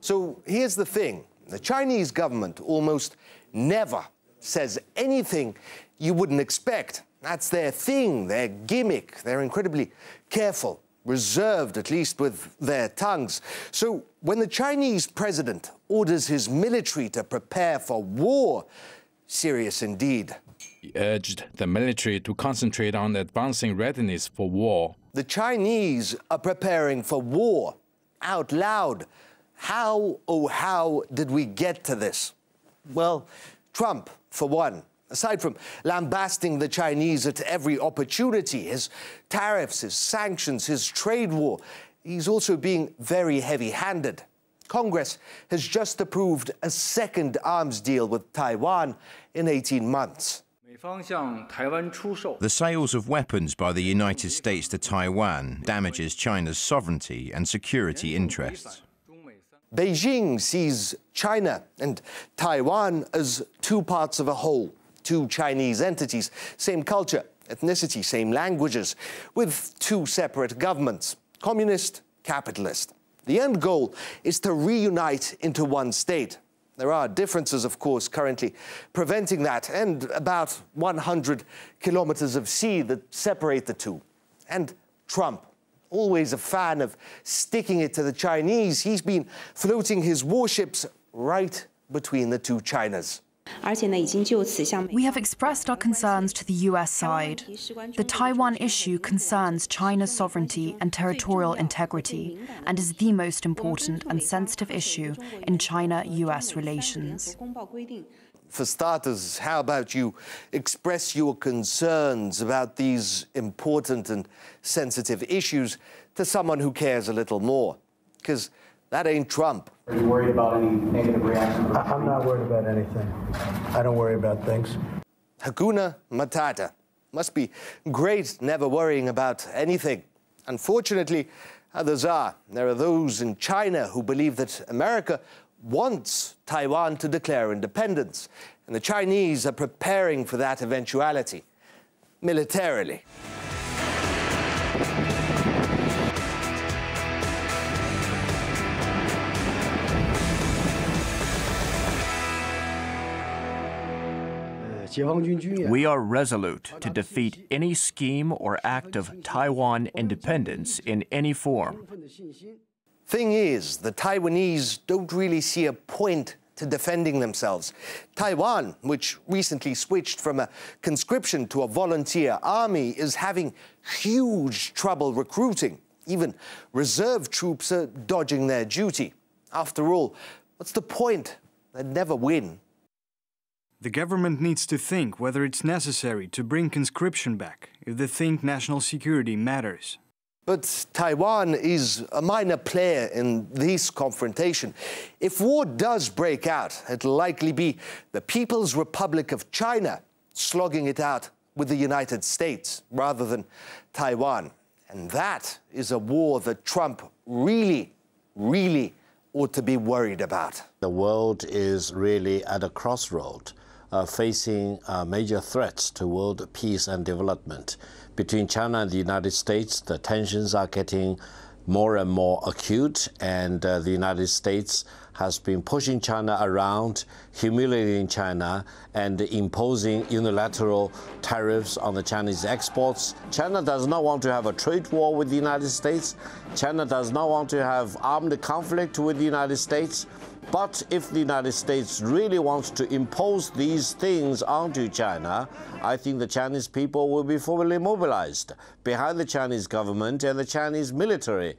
So here's the thing. The Chinese government almost never says anything you wouldn't expect. That's their thing, their gimmick. They're incredibly careful, reserved, at least with their tongues. So when the Chinese president orders his military to prepare for war, serious indeed. He urged the military to concentrate on advancing readiness for war. The Chinese are preparing for war, out loud. How, oh how, did we get to this? Well, Trump, for one. Aside from lambasting the Chinese at every opportunity, his tariffs, his sanctions, his trade war, he's also being very heavy-handed. Congress has just approved a second arms deal with Taiwan in 18 months. The sales of weapons by the United States to Taiwan damages China's sovereignty and security interests. Beijing sees China and Taiwan as two parts of a whole. Two Chinese entities, same culture, ethnicity, same languages, with two separate governments, communist, capitalist. The end goal is to reunite into one state. There are differences, of course, currently preventing that, and about 100 kilometers of sea that separate the two. And Trump, always a fan of sticking it to the Chinese, he's been floating his warships right between the two Chinas. We have expressed our concerns to the US side. The Taiwan issue concerns China's sovereignty and territorial integrity and is the most important and sensitive issue in China-US relations. For starters, how about you express your concerns about these important and sensitive issues to someone who cares a little more? Because that ain't Trump. Are you worried about any negative reactions? I'm not worried about anything. I don't worry about things. Hakuna Matata. Must be great never worrying about anything. Unfortunately, others are. There are those in China who believe that America wants Taiwan to declare independence, and the Chinese are preparing for that eventuality, militarily. We are resolute to defeat any scheme or act of Taiwan independence in any form. Thing is, the Taiwanese don't really see a point to defending themselves. Taiwan, which recently switched from a conscription to a volunteer army, is having huge trouble recruiting. Even reserve troops are dodging their duty. After all, what's the point? They'd never win. The government needs to think whether it's necessary to bring conscription back if they think national security matters. But Taiwan is a minor player in this confrontation. If war does break out, it'll likely be the People's Republic of China slogging it out with the United States rather than Taiwan. And that is a war that Trump really, really ought to be worried about. The world is really at a crossroad, facing major threats to world peace and development. Between China and the United States, the tensions are getting more and more acute, and the United States has been pushing China around, humiliating China, and imposing unilateral tariffs on the Chinese exports. China does not want to have a trade war with the United States. China does not want to have armed conflict with the United States. But if the United States really wants to impose these things onto China, I think the Chinese people will be fully mobilized behind the Chinese government and the Chinese military.